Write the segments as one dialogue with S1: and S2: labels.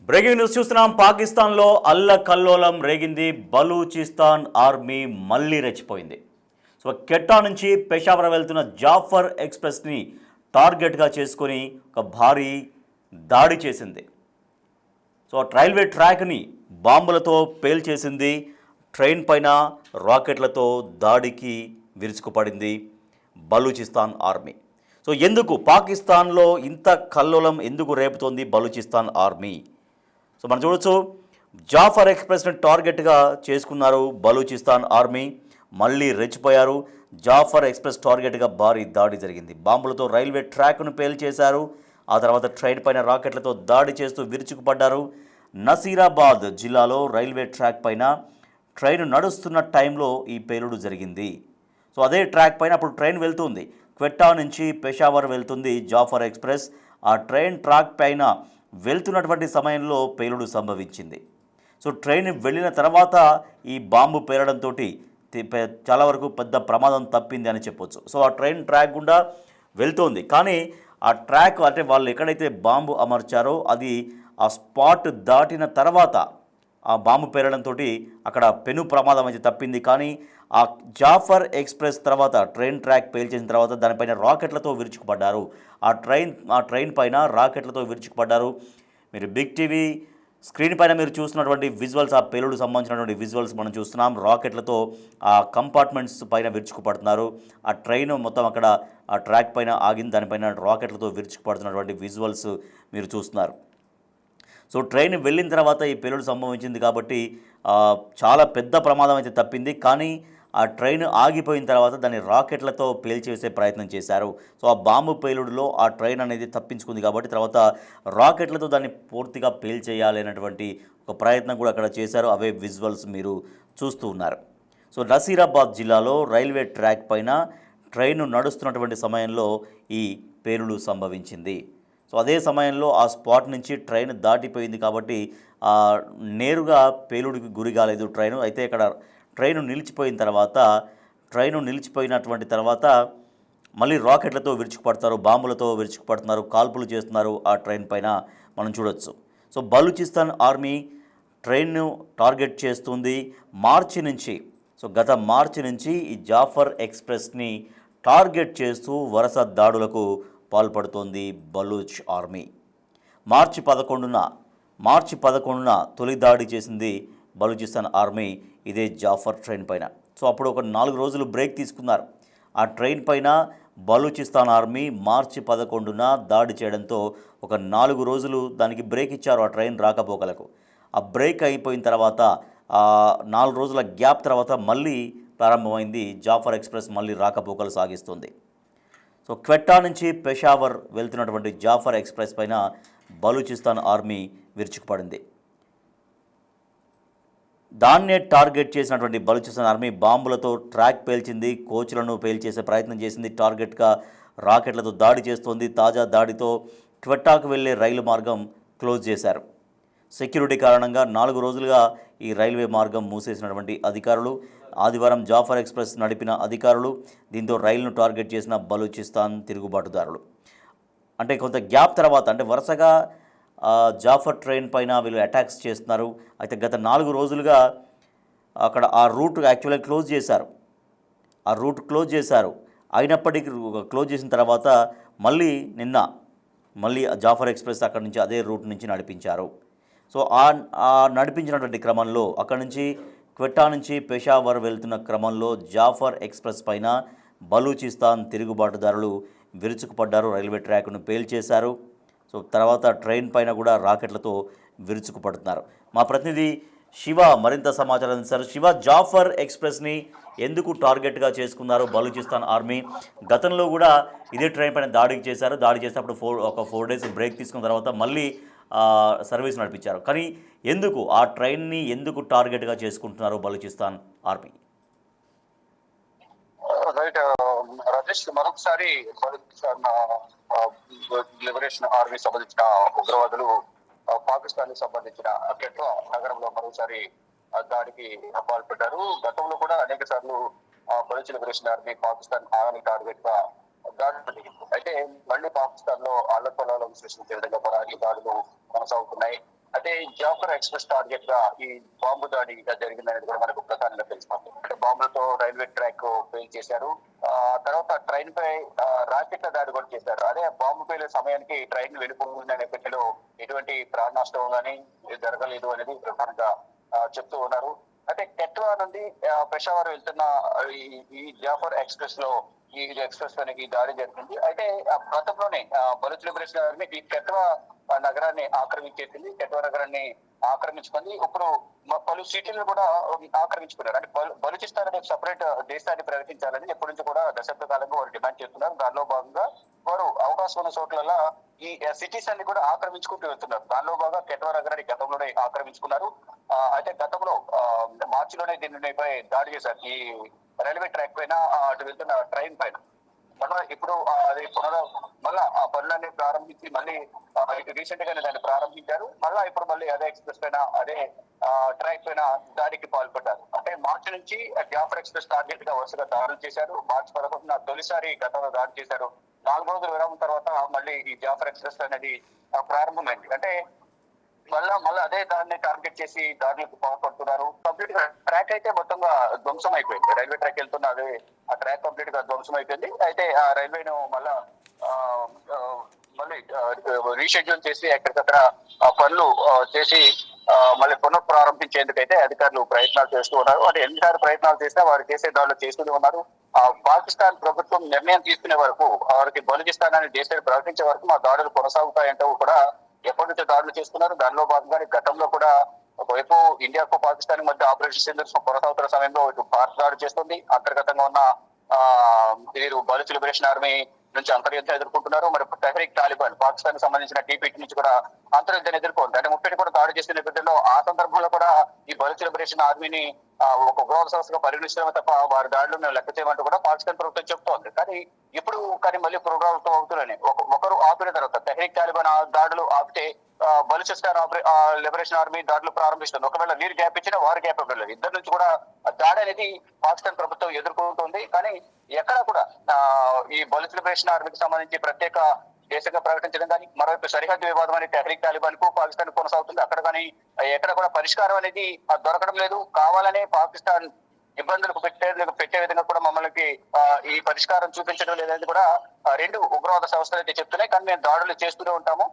S1: Breaking news చూస్తున్నాం. పాకిస్తాన్లో అల్లకల్లోలం రేగింది. బలూచిస్తాన్ ఆర్మీ మళ్ళీ రెచ్చిపోయింది. సో కెట్టా నుంచి పెషావర్ వెళ్తున్న జాఫర్ ఎక్స్ప్రెస్ని టార్గెట్గా చేసుకొని ఒక భారీ దాడి చేసింది. సో రైల్వే ట్రాక్ని బాంబులతో పేల్చేసింది. ట్రైన్ పైన రాకెట్లతో దాడికి విరుచుకుపడింది బలూచిస్తాన్ ఆర్మీ. సో ఎందుకు పాకిస్తాన్లో ఇంత కల్లోలం ఎందుకు రేపుతోంది బలూచిస్తాన్ ఆర్మీ? సో మనం చూడొచ్చు, జాఫర్ ఎక్స్ప్రెస్ని టార్గెట్గా చేసుకున్నారు బలూచిస్తాన్ ఆర్మీ. మళ్ళీ రెచ్చిపోయారు. జాఫర్ ఎక్స్ప్రెస్ టార్గెట్గా భారీ దాడి జరిగింది. బాంబులతో రైల్వే ట్రాక్ను పేల్చేశారు. ఆ తర్వాత ట్రైన్ పైన రాకెట్లతో దాడి చేస్తూ విరుచుకుపడ్డారు. నసీరాబాద్ జిల్లాలో రైల్వే ట్రాక్ పైన ట్రైన్ నడుస్తున్న టైంలో ఈ పేలుడు జరిగింది. సో అదే ట్రాక్ పైన అప్పుడు ట్రైన్ వెళ్తుంది. క్వెట్టా నుంచి పెషావర్ వెళ్తుంది జాఫర్ ఎక్స్ప్రెస్. ఆ ట్రైన్ ట్రాక్ పైన వెళ్తున్నటువంటి సమయంలో పేలుడు సంభవించింది. సో ట్రైన్ వెళ్ళిన తర్వాత ఈ బాంబు పేలడంతో చాలా వరకు పెద్ద ప్రమాదం తప్పింది అని చెప్పొచ్చు. సో ఆ ట్రైన్ ట్రాక్ గుండా వెళ్తోంది, కానీ ఆ ట్రాక్ అంటే వాళ్ళు ఎక్కడైతే బాంబు అమర్చారో అది ఆ స్పాట్ దాటిన తర్వాత ఆ బాంబు పేలడంతో అక్కడ పెను ప్రమాదం అయితే తప్పింది. కానీ ఆ జాఫర్ ఎక్స్ప్రెస్ తర్వాత ట్రైన్ ట్రాక్ పేల్చేసిన తర్వాత దానిపైన రాకెట్లతో విరుచుకుపడ్డారు. ఆ ట్రైన్ పైన రాకెట్లతో విరుచుకుపడ్డారు. మీరు బిగ్ టీవీ స్క్రీన్ పైన మీరు చూస్తున్నటువంటి విజువల్స్, ఆ పేలుడు సంబంధించినటువంటి విజువల్స్ మనం చూస్తున్నాం. రాకెట్లతో ఆ కంపార్ట్మెంట్స్ పైన విరుచుకుపడుతున్నారు. ఆ ట్రైన్ మొత్తం అక్కడ ఆ ట్రాక్ పైన ఆగింది, దానిపైన రాకెట్లతో విరుచుకుపడుతున్నటువంటి విజువల్స్ మీరు చూస్తున్నారు. సో ట్రైన్ వెళ్ళిన తర్వాత ఈ పేలుడు సంభవించింది కాబట్టి చాలా పెద్ద ప్రమాదం అయితే తప్పింది. కానీ ఆ ట్రైన్ ఆగిపోయిన తర్వాత దాన్ని రాకెట్లతో పేల్చేసే ప్రయత్నం చేశారు. సో ఆ బాంబు పేలుడులో ఆ ట్రైన్ అనేది తప్పించుకుంది కాబట్టి తర్వాత రాకెట్లతో దాన్ని పూర్తిగా పేల్చేయాలి అనేటువంటి ఒక ప్రయత్నం కూడా అక్కడ చేశారు. అవే విజువల్స్ మీరు చూస్తూ ఉన్నారు. సో నసీరాబాద్ జిల్లాలో రైల్వే ట్రాక్ పైన ట్రైన్ నడుస్తున్నటువంటి సమయంలో ఈ పేలుడు సంభవించింది. సో అదే సమయంలో ఆ స్పాట్ నుంచి ట్రైన్ దాటిపోయింది కాబట్టి నేరుగా పేలుడికి గురి కాలేదు ట్రైను. అయితే ఇక్కడ ట్రైను నిలిచిపోయినటువంటి తర్వాత మళ్ళీ రాకెట్లతో విరుచుకుపడతారు, బాంబులతో విరుచుకుపడుతున్నారు, కాల్పులు చేస్తున్నారు ఆ ట్రైన్ పైన మనం చూడొచ్చు. సో బలూచిస్తాన్ ఆర్మీ ట్రైన్ను టార్గెట్ చేస్తుంది గత మార్చి నుంచి ఈ జాఫర్ ఎక్స్ప్రెస్ని టార్గెట్ చేస్తూ వరుస దాడులకు పాల్పడుతోంది బలూచ్ ఆర్మీ. మార్చి 11న తొలి దాడి చేసింది బలూచిస్తాన్ ఆర్మీ ఇదే జాఫర్ ట్రైన్ పైన. సో అప్పుడు ఒక 4 రోజులు బ్రేక్ తీసుకున్నారు. ఆ ట్రైన్ పైన బలూచిస్తాన్ ఆర్మీ మార్చి 11న దాడి చేయడంతో ఒక 4 రోజులు దానికి బ్రేక్ ఇచ్చారు ఆ ట్రైన్ రాకపోకలకు. ఆ బ్రేక్ అయిపోయిన తర్వాత 4 రోజుల గ్యాప్ తర్వాత మళ్ళీ ప్రారంభమైంది జాఫర్ ఎక్స్ప్రెస్, మళ్ళీ రాకపోకలు సాగిస్తుంది. సో క్వెట్టా నుంచి పెషావర్ వెళ్తున్నటువంటి జాఫర్ ఎక్స్ప్రెస్ పైన బలూచిస్తాన్ ఆర్మీ విరుచుకుపడింది. దాన్నే టార్గెట్ చేసినటువంటి బలూచిస్తాన్ ఆర్మీ బాంబులతో ట్రాక్ పేల్చింది, కోచ్లను పేల్చేసే ప్రయత్నం చేసింది, టార్గెట్గా రాకెట్లతో దాడి చేస్తోంది. తాజా దాడితో క్వెట్టాకు వెళ్లే రైలు మార్గం క్లోజ్ చేశారు. సెక్యూరిటీ కారణంగా 4 రోజులుగా ఈ రైల్వే మార్గం మూసేసినటువంటి అధికారులు, ఆదివారం జాఫర్ ఎక్స్ప్రెస్ నడిపిన అధికారులు, దీంతో రైలును టార్గెట్ చేసిన బలూచిస్తాన్ తిరుగుబాటుదారులు. అంటే కొంత గ్యాప్ తర్వాత, అంటే వరుసగా జాఫర్ ట్రైన్ పైన వీళ్ళు అటాక్స్ చేస్తున్నారు. అయితే గత 4 రోజులుగా అక్కడ ఆ రూట్ యాక్చువల్గా క్లోజ్ చేశారు. అయినప్పటికీ క్లోజ్ చేసిన తర్వాత మళ్ళీ జాఫర్ ఎక్స్ప్రెస్ అక్కడి నుంచి అదే రూట్ నుంచి నడిపించారు. సో ఆ నడిపించినటువంటి క్రమంలో అక్కడి నుంచి క్వెట్టా నుంచి పెషావర్ వెళ్తున్న క్రమంలో జాఫర్ ఎక్స్ప్రెస్ పైన బలూచిస్తాన్ తిరుగుబాటుదారులు విరుచుకుపడ్డారు, రైల్వే ట్రాక్ను పేల్చేశారు. సో తర్వాత ట్రైన్ పైన కూడా రాకెట్లతో విరుచుకుపడుతున్నారు. మా ప్రతినిధి శివ మరింత సమాచారం అందిస్తారు. శివ, జాఫర్ ఎక్స్ప్రెస్ని ఎందుకు టార్గెట్గా చేసుకున్నారు బలూచిస్తాన్ ఆర్మీ? గతంలో కూడా ఇదే ట్రైన్ పైన దాడి చేసినప్పుడు 4 డేస్ బ్రేక్ తీసుకున్న తర్వాత మళ్ళీ సర్వీస్ నడిపించారు. కానీ ఎందుకు ఆ ట్రైన్ని టార్గెట్గా చేసుకుంటున్నారు బలూచిస్తాన్ ఆర్మీ?
S2: రైట్ రాజేష్, మరొకసారి బలూచిస్తాన్ లిబరేషన్ ఆర్మీ సంబంధించిన ఉగ్రవాదులు పాకిస్తాన్ కి సంబంధించిన క్వెట్టా నగరంలో మరోసారి దాడికి పాల్పడ్డారు. గతంలో కూడా అనేక సార్లు Baloch liberation army Pakistan army target గా దాడులు జరిగింది. అయితే మళ్ళీ పాకిస్తాన్ లో అల్లకొల్లాలో సృష్టించే విధంగా కూడా ఈ దాడులు కొనసాగుతున్నాయి. అయితే జాఫర్ ఎక్స్ప్రెస్ టార్గెట్ గా ఈ బాంబు దాడి జరిగిందనేది కూడా మనకు ప్రధానంగా తెలిసిపోతుంది. అంటే బాంబులతో రైల్వే ట్రాక్ ఫెయిల్ చేశారు. తర్వాత ట్రైన్ పై రాకెట్ల దాడి కూడా చేశారు. అదే బాంబు పేలే సమయానికి ట్రైన్ వెళ్ళిపోతున్న నేపథ్యంలో ఎటువంటి ప్రాణ నష్టం కానీ జరగలేదు అనేది ప్రధానంగా చెప్తూ ఉన్నారు. అయితే కెట్వా నుండి పెషావర్ వెళ్తున్న ఈ జాఫర్ ఎక్స్ప్రెస్ లో ఈ ఎక్స్ప్రెస్ పైన దాడి జరిగింది. అయితే గతంలోనే బలూచ్ లిబరేషన్ ఆర్మీ ఈ కెట్వా నగరాన్ని ఆక్రమించేసింది. కెట్వా నగరాన్ని ఆక్రమించుకుంది. ఇప్పుడు పలు సిటీలను కూడా ఆక్రమించుకున్నారు. అంటే బలూచిస్తాన్ అనే సపరేట్ దేశాన్ని ప్రకటించాలని ఎప్పటి నుంచి కూడా దశాబ్ద కాలంగా వారు డిమాండ్ చేస్తున్నారు. దానిలో భాగంగా వారు అవకాశం ఉన్న చోట్ల ఈ సిటీస్ అన్ని కూడా ఆక్రమించుకుంటూ వెళ్తున్నారు. దానిలో భాగంగా కెట్వా నగరాన్ని గతంలోనే ఆక్రమించుకున్నారు. అయితే గతంలో మార్చిలోనే దీనిపై దాడి చేశారు. ఈ రైల్వే ట్రాక్ పైన అటు వెళ్తున్న ట్రైన్ పైన మళ్ళా ఇప్పుడు అది మళ్ళా ఆ పనులన్నీ ప్రారంభించి మళ్ళీ రీసెంట్ గానే దాన్ని ప్రారంభించారు. మళ్ళా ఇప్పుడు మళ్ళీ అదే ఎక్స్ప్రెస్ పైన అదే ట్రాక్ పైన దాడికి పాల్పడ్డారు. అంటే మార్చి నుంచి జాఫర్ ఎక్స్ప్రెస్ టార్గెట్ గా వరుసగా దాడులు చేశారు. మార్చి 11న తొలిసారి గతంలో దాడి చేశారు. 4 రోజుల విరామం తర్వాత మళ్ళీ ఈ జాఫర్ ఎక్స్ప్రెస్ అనేది ప్రారంభమైంది. అంటే మళ్ళీ అదే దాన్ని టార్గెట్ చేసి దాడులకు పాల్పడుతున్నారు. కంప్లీట్ గా ట్రాక్ అయితే మొత్తంగా ధ్వంసం అయిపోయింది. రైల్వే ట్రాక్ వెళ్తున్న అదే ఆ ట్రాక్ కంప్లీట్ గా ధ్వంసం అయిపోయింది. అయితే ఆ రైల్వేను మళ్ళీ రీషెడ్యూల్ చేసి ఎక్కడికక్కడ పనులు చేసి మళ్ళీ పునఃప్రారంభించేందుకైతే అధికారులు ప్రయత్నాలు చేస్తూ ఉన్నారు. అంటే ఎన్నిసార్లు ప్రయత్నాలు చేసినా వారు చేసే దాడులు చేస్తూనే ఉన్నారు. పాకిస్తాన్ ప్రభుత్వం నిర్ణయం తీసుకునే వరకు వారికి బలూచిస్తాన్ అనే దేశాన్ని ప్రకటించే వరకు మా దాడులు కొనసాగుతాయంటూ కూడా ఎప్పటి నుంచో దాడులు చేస్తున్నారు. దానిలో భాగంగానే గతంలో కూడా ఒకవైపు ఇండియాకు పాకిస్తాన్ మధ్య ఆపరేషన్ సింధూర్ కొనసాగుతున్న సమయంలో భారత్ దాడి చేస్తుంది. అంతర్గతంగా ఉన్న వీరు బలూచ్ లిబరేషన్ ఆర్మీ నుంచి అంతర్యుద్ధం ఎదుర్కొంటున్నారు. మరి తెహ్రీక్ తాలిబాన్ పాకిస్తాన్ సంబంధించిన టీపీటీ నుంచి కూడా అంతర్యుద్ధం ఎదుర్కొంది. అంటే ముప్పటి కూడా దాడి చేసిన నేపథ్యంలో ఆ సందర్భంలో కూడా ఈ బలూచ్ లిబరేషన్ ఆర్మీని ఒక ఉగ్రవాద సంస్థగా పరిగణించడమే తప్ప వారి దాడులు మేము లెక్క చేయమంటూ కూడా పాకిస్తాన్ ప్రభుత్వం చెప్తోంది. కానీ మళ్ళీ పునరావృతం అవుతున్నాయి. ఒకరు ఆపిన తర్వాత తెహ్రీక్ తాలిబాన్ దాడులు ఆపితే బలూచిస్తాన్ లిబరేషన్ ఆర్మీ దాడులు ప్రారంభిస్తుంది. ఒకవేళ వీరు గ్యాప్ ఇచ్చినా వారు గ్యాప్ ఇవ్వలేదు. ఇద్దరు నుంచి కూడా దాడి అనేది పాకిస్తాన్ ప్రభుత్వం ఎదుర్కొంటుంది. కానీ ఎక్కడ కూడా ఈ బలూచ్ లిబరేషన్ ఆర్మీకి సంబంధించి ప్రత్యేక దేశంగా ప్రకటించడం కానీ మరోవైపు సరిహద్దు వివాదం అనేది తెహ్రీక్ తాలిబాన్ కు పాకిస్తాన్ కొనసాగుతుంది. అక్కడ కానీ ఎక్కడ కూడా పరిష్కారం అనేది దొరకడం లేదు. కావాలనే పాకిస్తాన్ ఇబ్బందులకు పెట్టే విధంగా కూడా మమ్మల్ని ఈ పరిష్కారం చూపించడం లేదనేది కూడా రెండు ఉగ్రవాద సంస్థలు అయితే చెప్తున్నాయి. కానీ మేము దాడులు చేస్తూనే ఉంటాము.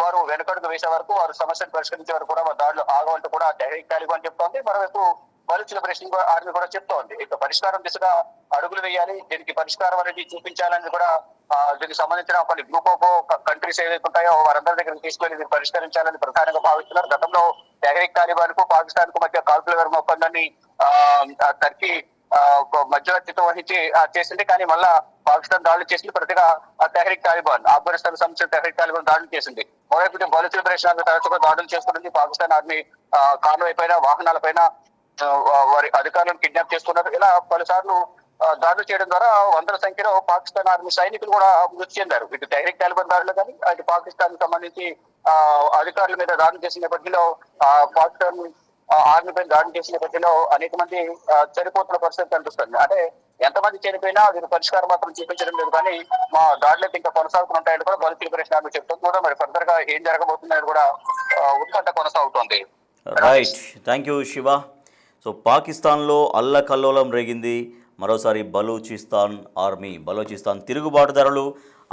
S2: వారు వెనుకడుగు వేసే వరకు వారు సమస్యను పరిష్కరించే వరకు కూడా దాడులు ఆగవంటూ కూడా తెహ్రీక్ తాలిబాన్ చెప్తోంది. మరోవైపు బలూచ్ లిబరేషన్ ఆర్మీ కూడా చెప్తోంది. ఇక పరిష్కారం దిశగా అడుగులు వేయాలి, దీనికి పరిష్కారం అనేది చూపించాలని కూడా దీనికి సంబంధించిన కొన్ని గ్రూప్ ఆఫ్ కంట్రీస్ ఏదైతే ఉంటాయో వారందరి దగ్గరికి తీసుకెళ్లి దీన్ని పరిష్కరించాలని ప్రధానంగా భావిస్తున్నారు. గతంలో తెహ్రీక్ తాలిబాన్ కు పాకిస్తాన్ కు మధ్య కాల్పుల విరమణ ఒప్పందాన్ని టర్కీ మధ్యవర్తిత్వం వహించి చేసింది. కానీ మళ్ళా పాకిస్తాన్ దాడులు చేసింది. ప్రతిగా తెహ్రీక్ తాలిబాన్ ఆఫ్ఘనిస్తాన్ సంబంధించిన తెహ్రీక్ తాలిబాన్ దాడులు చేసింది. మరోవైపు బలూచ్ లిబరేషన్ ఆర్మీ తరచుగా దాడులు చేస్తున్నది. పాకిస్తాన్ ఆర్మీ కాన్వాయ్ పైన వాహనాల పైన వారి అధికారులను కిడ్నాప్ చేస్తున్నారు. ఇలా పలుసార్లు దాడులు చేయడం ద్వారా వందల సంఖ్యలో పాకిస్తాన్ ఆర్మీ సైనికులు కూడా మృతి చెందారు. ఇటు తెహ్రీక్ తాలిబాన్ దాడులు కానీ అటు పాకిస్తాన్ కు సంబంధించి అధికారుల మీద దాడులు చేసిన నేపథ్యంలో పాకిస్తాన్ ఆర్మీ పైన దాడులు చేసిన నేపథ్యంలో అనేక మంది చనిపోతున్న పరిస్థితి కనిపిస్తుంది. అంటే ఎంతమంది చనిపోయినా దీని పరిష్కారం మాత్రం చూపించడం లేదు. కానీ మా దాడులు ఇంకా కొనసాగుతుంటాయని కూడా బలూచ్ లిబరేషన్ ఆర్మీ చెప్తుంది. కూడా మరి ఫర్దర్ గా ఏం జరగబోతుందని కూడా ఉత్కంఠ కొనసాగుతోంది.
S1: Right, thank you Shiva. So పాకిస్తాన్లో అల్లకల్లోలం రేగింది. మరోసారి బలూచిస్తాన్ తిరుగుబాటుదారులు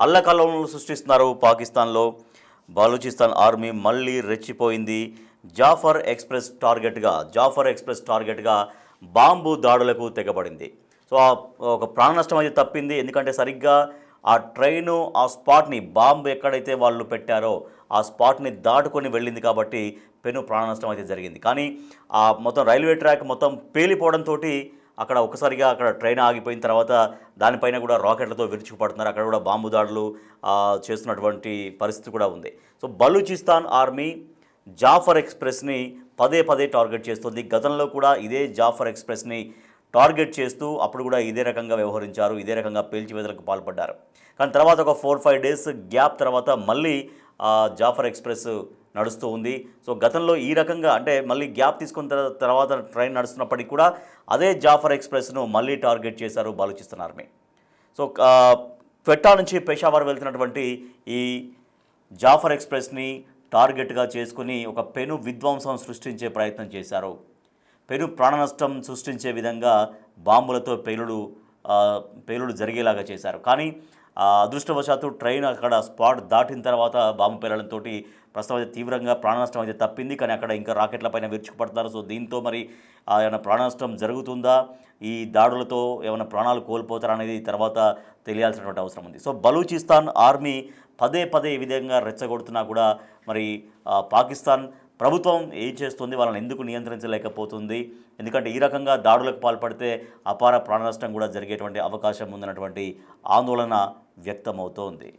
S1: అల్లకల్లోలం సృష్టిస్తున్నారు. పాకిస్తాన్లో బలూచిస్తాన్ ఆర్మీ మళ్ళీ రెచ్చిపోయింది. జాఫర్ ఎక్స్ప్రెస్ టార్గెట్గా బాంబు దాడులకు తెగబడింది. సో ఒక ప్రాణ నష్టం అయితే తప్పింది. ఎందుకంటే సరిగ్గా ఆ ట్రైను ఆ స్పాట్ని బాంబు ఎక్కడైతే వాళ్ళు పెట్టారో ఆ స్పాట్ని దాటుకొని వెళ్ళింది కాబట్టి పెను ప్రాణ నష్టం అయితే జరిగింది. కానీ ఆ మొత్తం రైల్వే ట్రాక్ మొత్తం పేలిపోవడంతో అక్కడ ఒకసారిగా అక్కడ ట్రైన్ ఆగిపోయిన తర్వాత దానిపైన కూడా రాకెట్లతో విరుచుకుపడుతున్నారు. అక్కడ కూడా బాంబు దాడులు చేస్తున్నటువంటి పరిస్థితి కూడా ఉంది. సో బలూచిస్తాన్ ఆర్మీ జాఫర్ ఎక్స్ప్రెస్ని పదే టార్గెట్ చేస్తుంది. గతంలో కూడా ఇదే జాఫర్ ఎక్స్ప్రెస్ని టార్గెట్ చేస్తూ అప్పుడు కూడా ఇదే రకంగా వ్యవహరించారు, ఇదే రకంగా పేల్చివేతలకు పాల్పడ్డారు. కానీ తర్వాత ఒక 4-5 డేస్ గ్యాప్ తర్వాత మళ్ళీ జాఫర్ ఎక్స్ప్రెస్ నడుస్తూ ఉంది. సో గతంలో ఈ రకంగా అంటే మళ్ళీ గ్యాప్ తీసుకున్న తర్వాత ట్రైన్ నడుస్తున్నప్పటికీ కూడా అదే జాఫర్ ఎక్స్ప్రెస్ను మళ్ళీ టార్గెట్ చేశారు బలూచిస్తాన్ ఆర్మీ. సో క్వెట్టా నుంచి పెషావర్ వెళ్తున్నటువంటి ఈ జాఫర్ ఎక్స్ప్రెస్ని టార్గెట్గా చేసుకుని ఒక పెను విధ్వంసం సృష్టించే ప్రయత్నం చేశారు. పెను ప్రాణనష్టం సృష్టించే విధంగా బాంబులతో పేలుడు జరిగేలాగా చేశారు. కానీ అదృష్టవశాత్తు ట్రైన్ అక్కడ స్పాట్ దాటిన తర్వాత బాంబు పేలడంతో ప్రస్తుతం అయితే తీవ్రంగా ప్రాణనష్టం అయితే తప్పింది. కానీ అక్కడ ఇంకా రాకెట్ల పైన విరుచుకుపడుతున్నారు. సో దీంతో మరి ఏమైనా ప్రాణనష్టం జరుగుతుందా, ఈ దాడులతో ఏమైనా ప్రాణాలు కోల్పోతారా అనేది తర్వాత తెలియాల్సినటువంటి అవసరం ఉంది. సో బలూచిస్తాన్ ఆర్మీ పదే పదే ఈ విధంగా రెచ్చగొడుతున్నా కూడా మరి పాకిస్తాన్ ప్రభుత్వం ఏం చేస్తుంది, వాళ్ళని ఎందుకు నియంత్రించలేకపోతుంది? ఎందుకంటే ఈ రకంగా దాడులకు పాల్పడితే అపార ప్రాణ నష్టం కూడా జరిగేటువంటి అవకాశం ఉందన్నటువంటి ఆందోళన వ్యక్తమవుతోంది.